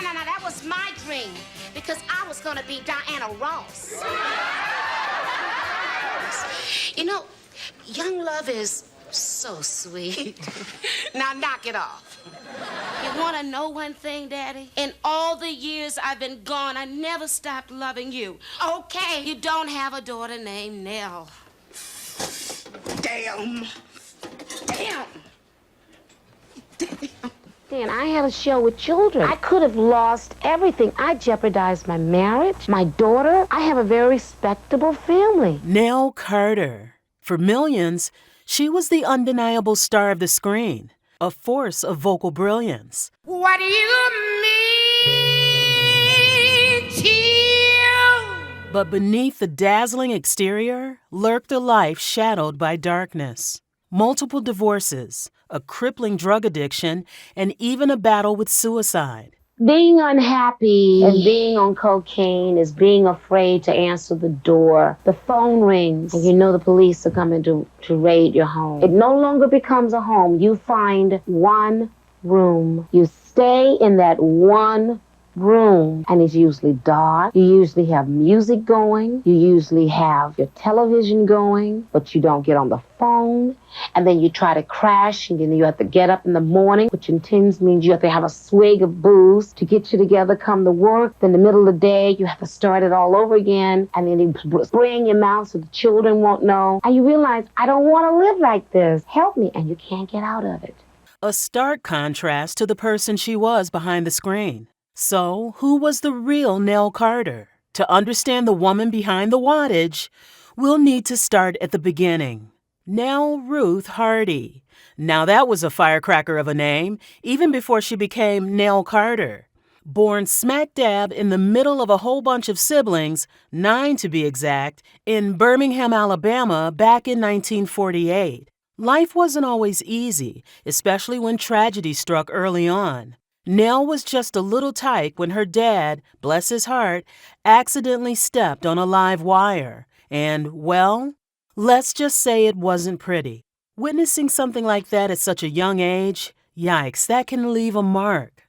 no. That was my dream because I was going to be Diana Ross. You know, young love is so sweet. Now knock it off. You want to know one thing, Daddy? In all the years I've been gone, I never stopped loving you. Okay, you don't have a daughter named Nell. Damn. Dan, I had a show with children. I could have lost everything. I jeopardized my marriage, my daughter. I have a very respectable family. Nell Carter. For millions, she was the undeniable star of the screen, a force of vocal brilliance. What do you mean, chill? But beneath the dazzling exterior lurked a life shadowed by darkness. Multiple divorces, a crippling drug addiction, and even a battle with suicide. Being unhappy and being on cocaine is being afraid to answer the door. The phone rings and you know the police are coming to raid your home. It no longer becomes a home. You find one room. You stay in that one room, and it's usually dark. You usually have music going. You usually have your television going, but you don't get on the phone. And then you try to crash, and then you have to get up in the morning, which in tins means you have to have a swig of booze to get you together, come to work. Then in the middle of the day, you have to start it all over again, and then you spray in your mouth so the children won't know. And you realize, I don't want to live like this. Help me. And you can't get out of it. A stark contrast to the person she was behind the screen. So, who was the real Nell Carter? To understand the woman behind the wattage, we'll need to start at the beginning. Nell Ruth Hardy. Now that was a firecracker of a name, even before she became Nell Carter. Born smack dab in the middle of a whole bunch of siblings, 9 to be exact, in Birmingham, Alabama, back in 1948. Life wasn't always easy, especially when tragedy struck early on. Nell was just a little tyke when her dad, bless his heart, accidentally stepped on a live wire. And, well, let's just say it wasn't pretty. Witnessing something like that at such a young age, yikes, that can leave a mark.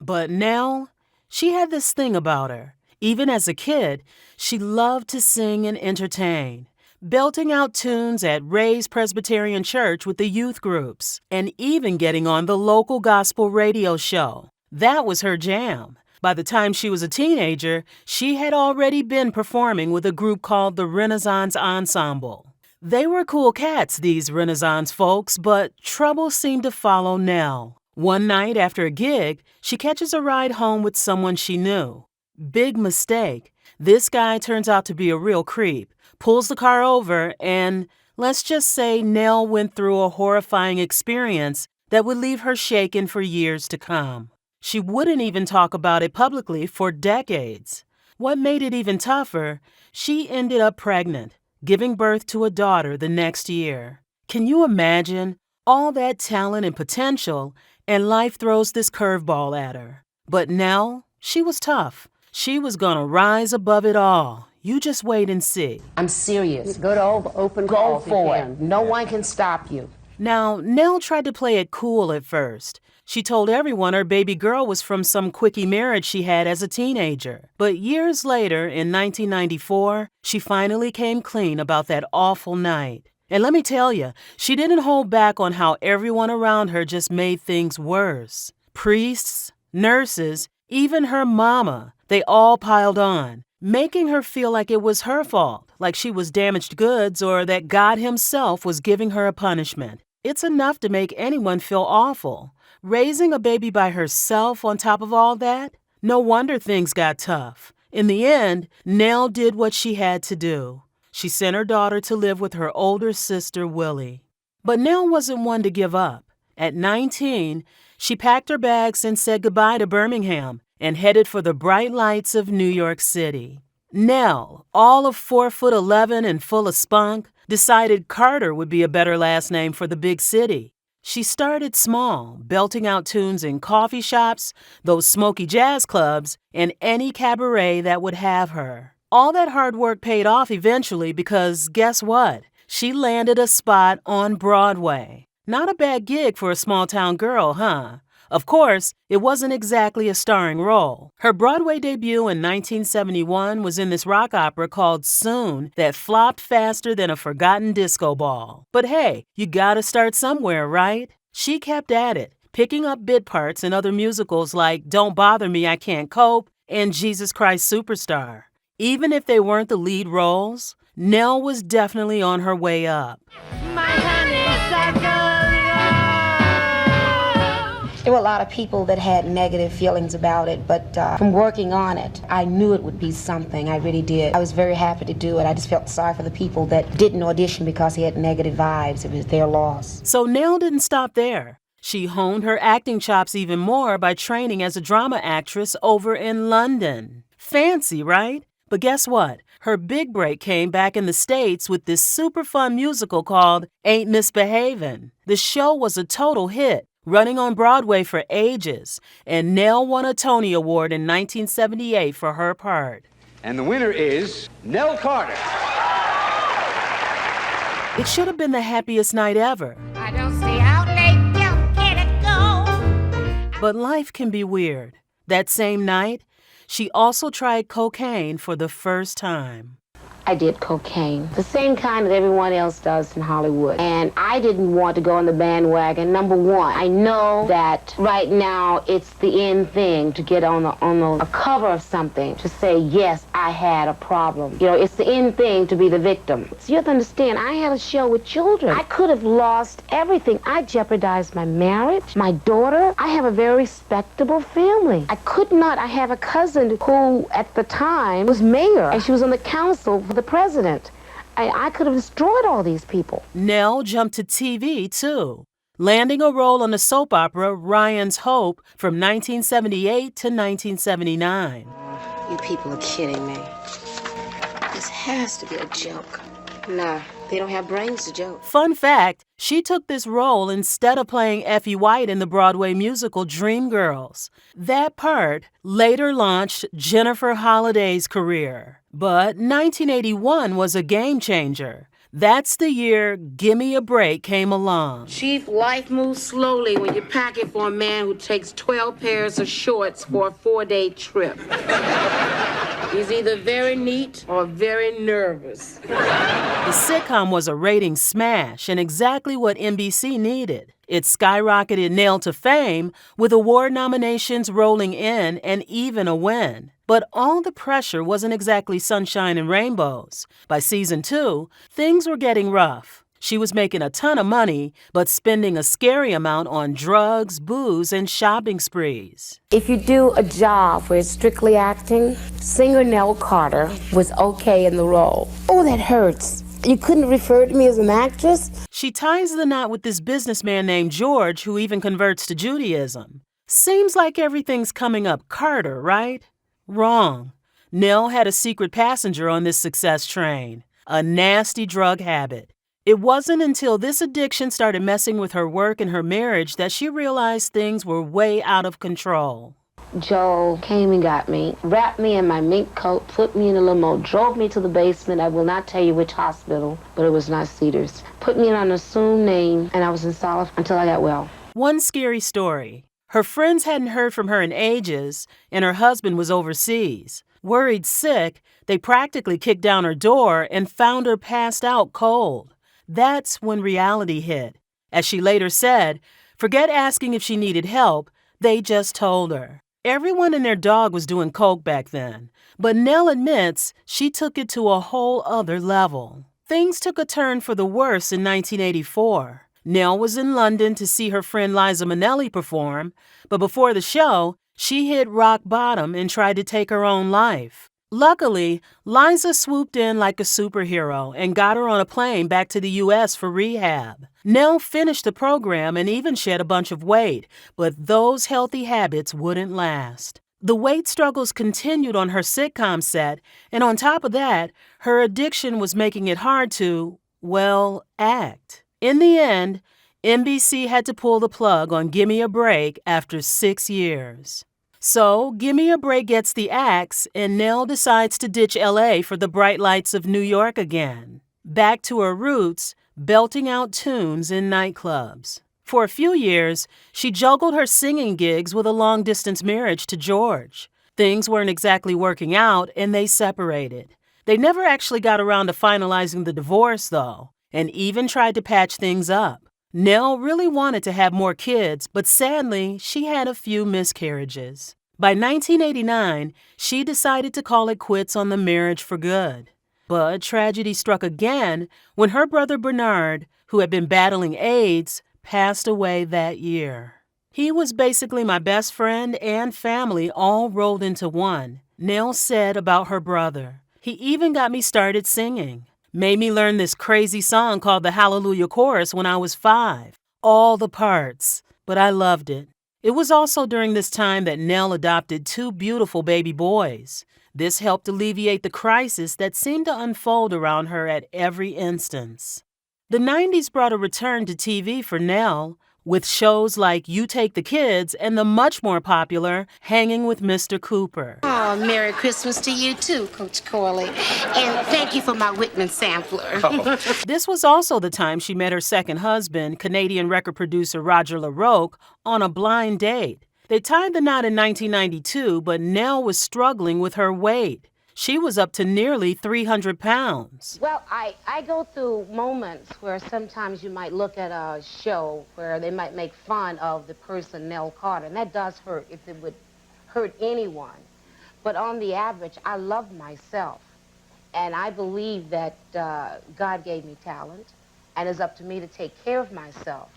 But Nell, she had this thing about her. Even as a kid, she loved to sing and entertain, belting out tunes at Ray's Presbyterian Church with the youth groups, and even getting on the local gospel radio show. That was her jam. By the time she was a teenager, she had already been performing with a group called the Renaissance Ensemble. They were cool cats, these Renaissance folks, but trouble seemed to follow Nell. One night after a gig, she catches a ride home with someone she knew. Big mistake. This guy turns out to be a real creep, pulls the car over, and let's just say Nell went through a horrifying experience that would leave her shaken for years to come. She wouldn't even talk about it publicly for decades. What made it even tougher, she ended up pregnant, giving birth to a daughter the next year. Can you imagine all that talent and potential, and life throws this curveball at her? But Nell, she was tough. She was gonna rise above it all. You just wait and see. I'm serious. Go to open Go calls. for it. No one can stop you. Now, Nell tried to play it cool at first. She told everyone her baby girl was from some quickie marriage she had as a teenager. But years later, in 1994, she finally came clean about that awful night. And let me tell you, she didn't hold back on how everyone around her just made things worse. Priests, nurses, even her mama, they all piled on, making her feel like it was her fault, like she was damaged goods or that God himself was giving her a punishment. It's enough to make anyone feel awful. Raising a baby by herself on top of all that? No wonder things got tough. In the end, Nell did what she had to do. She sent her daughter to live with her older sister, Willie. But Nell wasn't one to give up. At 19, she packed her bags and said goodbye to Birmingham and headed for the bright lights of New York City. Nell, all of 4'11" and full of spunk, decided Carter would be a better last name for the big city. She started small, belting out tunes in coffee shops, those smoky jazz clubs, and any cabaret that would have her. All that hard work paid off eventually because, guess what? She landed a spot on Broadway. Not a bad gig for a small-town girl, huh? Of course, it wasn't exactly a starring role. Her Broadway debut in 1971 was in this rock opera called Soon that flopped faster than a forgotten disco ball. But hey, you gotta start somewhere, right? She kept at it, picking up bit parts in other musicals like Don't Bother Me, I Can't Cope and Jesus Christ Superstar. Even if they weren't the lead roles, Nell was definitely on her way up. There were a lot of people that had negative feelings about it, but from working on it, I knew it would be something. I really did. I was very happy to do it. I just felt sorry for the people that didn't audition because they had negative vibes. It was their loss. So Nell didn't stop there. She honed her acting chops even more by training as a drama actress over in London. Fancy, right? But guess what? Her big break came back in the States with this super fun musical called Ain't Misbehavin'. The show was a total hit, running on Broadway for ages, and Nell won a Tony Award in 1978 for her part. And the winner is Nell Carter. It should have been the happiest night ever. I don't stay out late, don't get it go. But life can be weird. That same night, she also tried cocaine for the first time. I did cocaine, the same kind that everyone else does in Hollywood. And I didn't want to go on the bandwagon. Number one, I know that right now it's the in thing to get on a cover of something, to say, yes, I had a problem. You know, it's the in thing to be the victim. So you have to understand, I had a show with children. I could have lost everything. I jeopardized my marriage, my daughter. I have a very respectable family. I could not. I have a cousin who, at the time, was mayor, and she was on the council for the president. I could have destroyed all these people. Nell jumped to TV, too, landing a role on the soap opera Ryan's Hope from 1978 to 1979. You people are kidding me. This has to be a joke. Nah, they don't have brains to joke. Fun fact, she took this role instead of playing Effie White in the Broadway musical Dreamgirls. That part later launched Jennifer Holliday's career. But 1981 was a game changer. That's the year Gimme a Break came along. Chief, life moves slowly when you pack it for a man who takes 12 pairs of shorts for a 4-day trip. He's either very neat or very nervous. The sitcom was a ratings smash and exactly what NBC needed. It skyrocketed Nell to fame with award nominations rolling in and even a win. But all the pressure wasn't exactly sunshine and rainbows. By season 2, things were getting rough. She was making a ton of money, but spending a scary amount on drugs, booze, and shopping sprees. If you do a job where it's strictly acting, singer Nell Carter was okay in the role. Oh, that hurts. You couldn't refer to me as an actress? She ties the knot with this businessman named George who even converts to Judaism. Seems like everything's coming up Carter, right? Wrong. Nell had a secret passenger on this success train, a nasty drug habit. It wasn't until this addiction started messing with her work and her marriage that she realized things were way out of control. Joe came and got me, wrapped me in my mink coat, put me in a limo, drove me to the basement. I will not tell you which hospital, but it was not Cedars. Put me in an assumed name, and I was in solid until I got well. One scary story. Her friends hadn't heard from her in ages, and her husband was overseas. Worried sick, they practically kicked down her door and found her passed out cold. That's when reality hit. As she later said, forget asking if she needed help, they just told her. Everyone and their dog was doing coke back then, but Nell admits she took it to a whole other level. Things took a turn for the worse in 1984. Nell was in London to see her friend Liza Minnelli perform, but before the show, she hit rock bottom and tried to take her own life. Luckily, Liza swooped in like a superhero and got her on a plane back to the U.S. for rehab. Nell finished the program and even shed a bunch of weight, but those healthy habits wouldn't last. The weight struggles continued on her sitcom set, and on top of that, her addiction was making it hard to, well, act. In the end, NBC had to pull the plug on Gimme a Break after 6 years. So, Gimme a Break gets the axe, and Nell decides to ditch L.A. for the bright lights of New York again. Back to her roots, belting out tunes in nightclubs. For a few years, she juggled her singing gigs with a long-distance marriage to George. Things weren't exactly working out, and they separated. They never actually got around to finalizing the divorce, though, and even tried to patch things up. Nell really wanted to have more kids, but sadly, she had a few miscarriages. By 1989, she decided to call it quits on the marriage for good. But tragedy struck again when her brother Bernard, who had been battling AIDS, passed away that year. He was basically my best friend and family all rolled into one, Nell said about her brother. He even got me started singing. Made me learn this crazy song called the Hallelujah Chorus when I was 5. All the parts. But I loved it. It was also during this time that Nell adopted 2 beautiful baby boys. This helped alleviate the crisis that seemed to unfold around her at every instance. The 90s brought a return to TV for Nell, with shows like You Take the Kids and the much more popular Hanging with Mr. Cooper. Oh, Merry Christmas to you too, Coach Corley. And thank you for my Whitman sampler. This was also the time she met her second husband, Canadian record producer Roger LaRocque, on a blind date. They tied the knot in 1992, but Nell was struggling with her weight. She was up to nearly 300 pounds. Well, I go through moments where sometimes you might look at a show where they might make fun of the person Nell Carter, and that does hurt if it would hurt anyone. But on the average, I love myself, and I believe that God gave me talent, and it's up to me to take care of myself.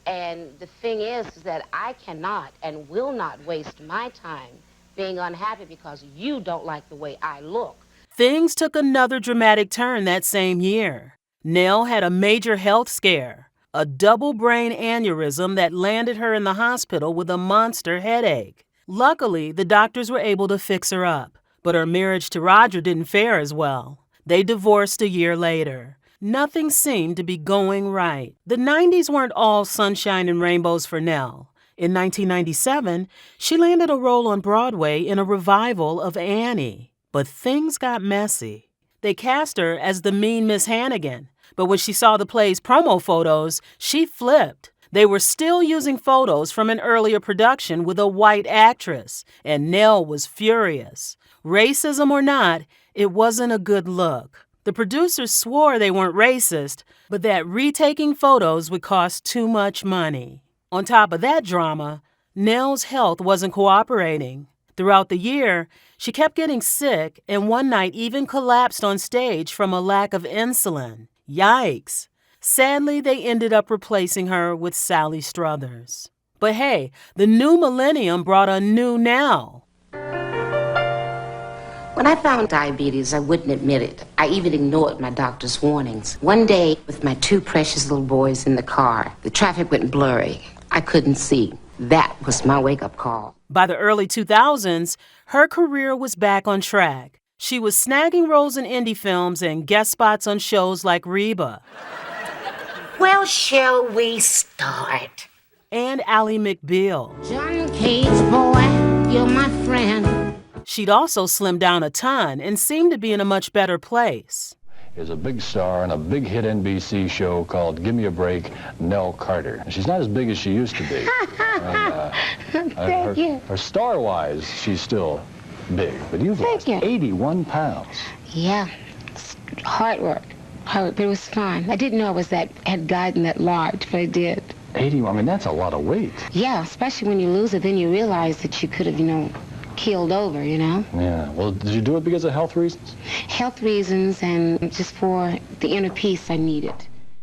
And the thing is that I cannot and will not waste my time being unhappy because you don't like the way I look. Things took another dramatic turn that same year. Nell had a major health scare, a double brain aneurysm that landed her in the hospital with a monster headache. Luckily, the doctors were able to fix her up, but her marriage to Roger didn't fare as well. They divorced a year later. Nothing seemed to be going right. The 90s weren't all sunshine and rainbows for Nell. In 1997, she landed a role on Broadway in a revival of Annie. But things got messy. They cast her as the mean Miss Hannigan, but when she saw the play's promo photos, she flipped. They were still using photos from an earlier production with a white actress, and Nell was furious. Racism or not, it wasn't a good look. The producers swore they weren't racist, but that retaking photos would cost too much money. On top of that drama, Nell's health wasn't cooperating. Throughout the year, she kept getting sick and one night even collapsed on stage from a lack of insulin. Yikes. Sadly, they ended up replacing her with Sally Struthers. But hey, the new millennium brought a new Nell. When I found diabetes, I wouldn't admit it. I even ignored my doctor's warnings. One day, with my 2 precious little boys in the car, the traffic went blurry. I couldn't see. That was my wake-up call. By the early 2000s, her career was back on track. She was snagging roles in indie films and guest spots on shows like Reba. Well, shall we start? And Ally McBeal. John Cage, boy, you're my friend. She'd also slimmed down a ton and seemed to be in a much better place. Is a big star in a big hit NBC show called Give Me a Break, Nell Carter. She's not as big as she used to be. Thank you. Her star-wise, she's still big, but you've lost 81 pounds. Yeah, it's hard work. Hard, but it was fun. I didn't know I was had gotten that large, but I did. 80, I mean, that's a lot of weight. Yeah, especially when you lose it, then you realize that you could have, keeled over, Yeah, well, did you do it because of health reasons? Health reasons and just for the inner peace I needed.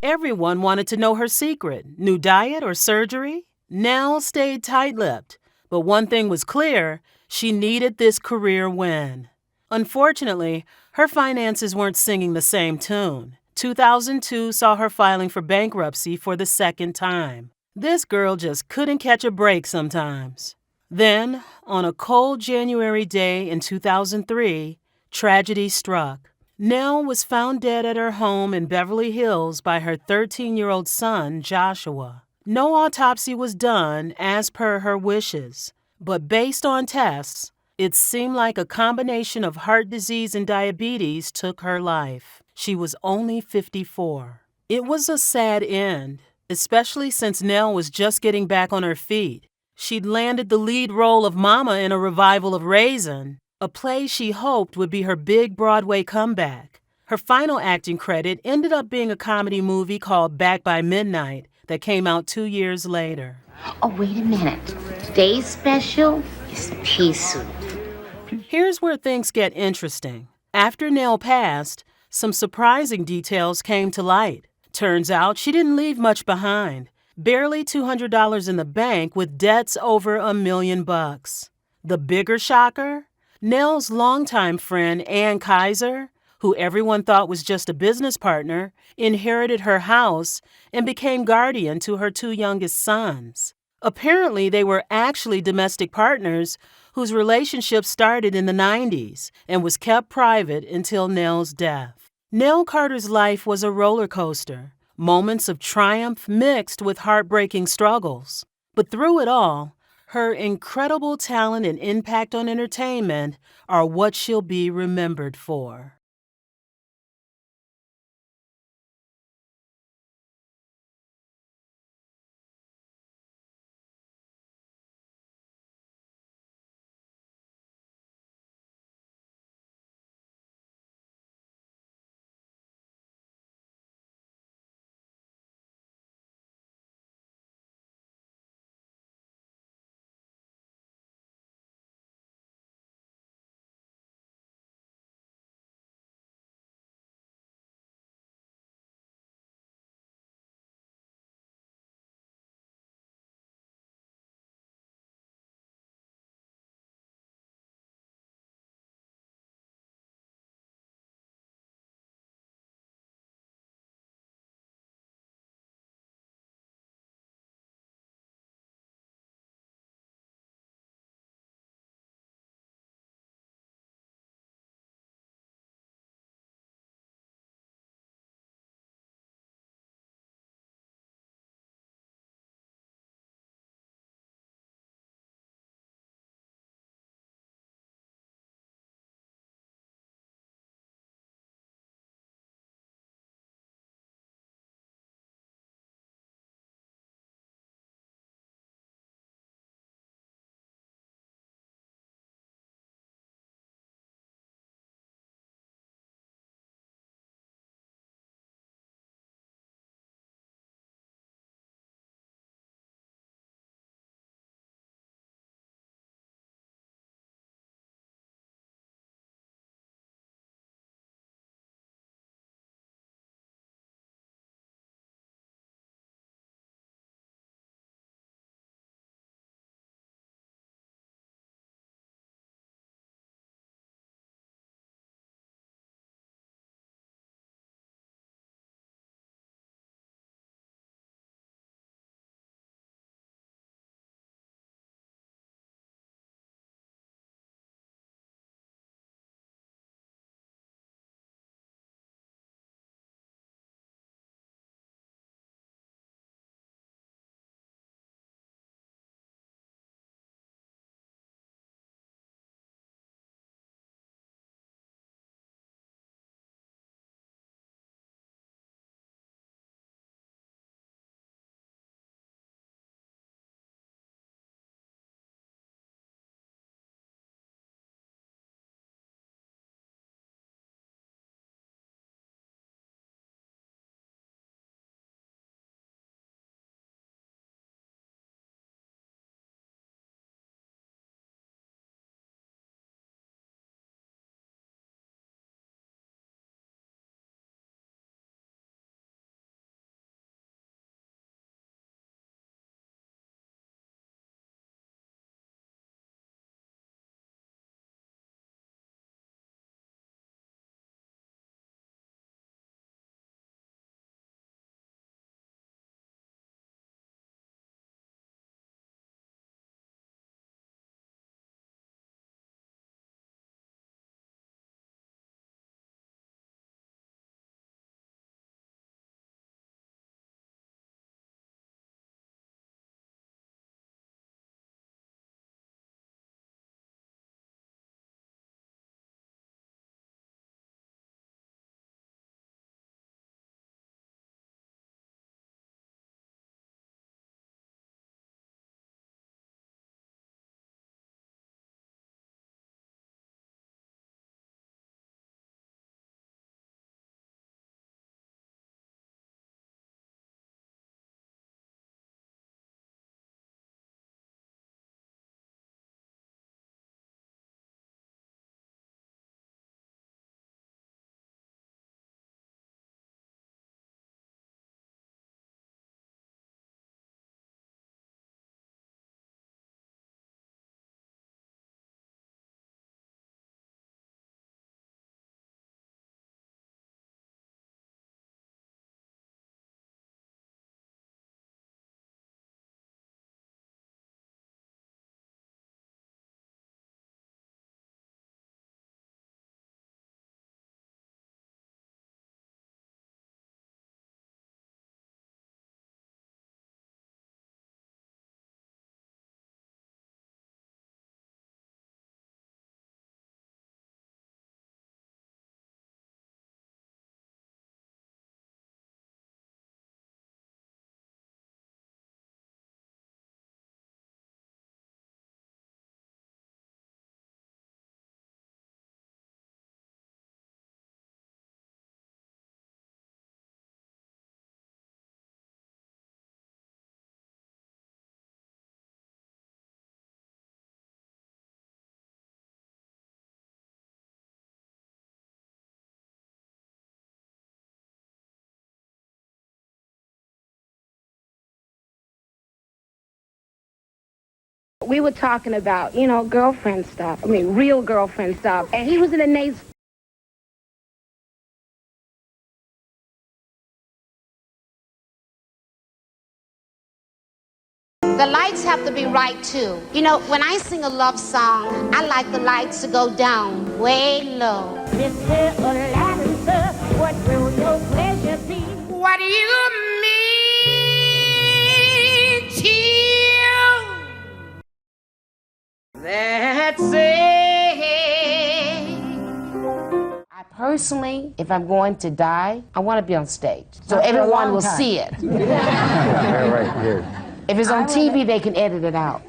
Everyone wanted to know her secret. New diet or surgery? Nell stayed tight-lipped. But one thing was clear, she needed this career win. Unfortunately, her finances weren't singing the same tune. 2002 saw her filing for bankruptcy for the second time. This girl just couldn't catch a break sometimes. Then, on a cold January day in 2003, tragedy struck. Nell was found dead at her home in Beverly Hills by her 13-year-old son, Joshua. No autopsy was done as per her wishes, but based on tests, it seemed like a combination of heart disease and diabetes took her life. She was only 54. It was a sad end, especially since Nell was just getting back on her feet. She'd landed the lead role of Mama in a revival of Raisin, a play she hoped would be her big Broadway comeback. Her final acting credit ended up being a comedy movie called Back by Midnight that came out 2 years later. Oh, wait a minute. Today's special is pea soup. Here's where things get interesting. After Nell passed, some surprising details came to light. Turns out she didn't leave much behind. Barely $200 in the bank with debts over $1 million. The bigger shocker? Nell's longtime friend Ann Kaiser, who everyone thought was just a business partner, inherited her house and became guardian to her 2 youngest sons. Apparently, they were actually domestic partners whose relationship started in the 90s and was kept private until Nell's death. Nell Carter's life was a roller coaster, moments of triumph mixed with heartbreaking struggles. But through it all, her incredible talent and impact on entertainment are what she'll be remembered for. We were talking about, girlfriend stuff. I mean, real girlfriend stuff. And he was in a nice... The lights have to be right, too. When I sing a love song, I like the lights to go down way low. Mr. Aladdin, sir, what will your pleasure be? What do you mean to you? That's it. I personally, if I'm going to die, I want to be on stage. So everyone will see it. Right here. If it's on TV, they can edit it out.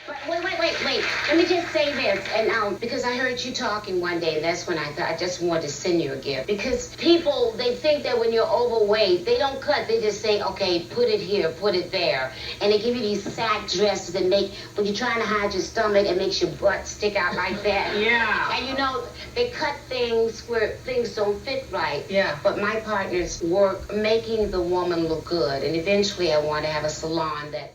But wait. Let me just say this, and because I heard you talking one day, and that's when I thought I just wanted to send you a gift. Because people, they think that when you're overweight, they don't cut. They just say, okay, put it here, put it there. And they give you these sack dresses that make, when you're trying to hide your stomach, it makes your butt stick out like that. Yeah. And they cut things where things don't fit right. Yeah. But my partners work making the woman look good. And eventually I want to have a salon that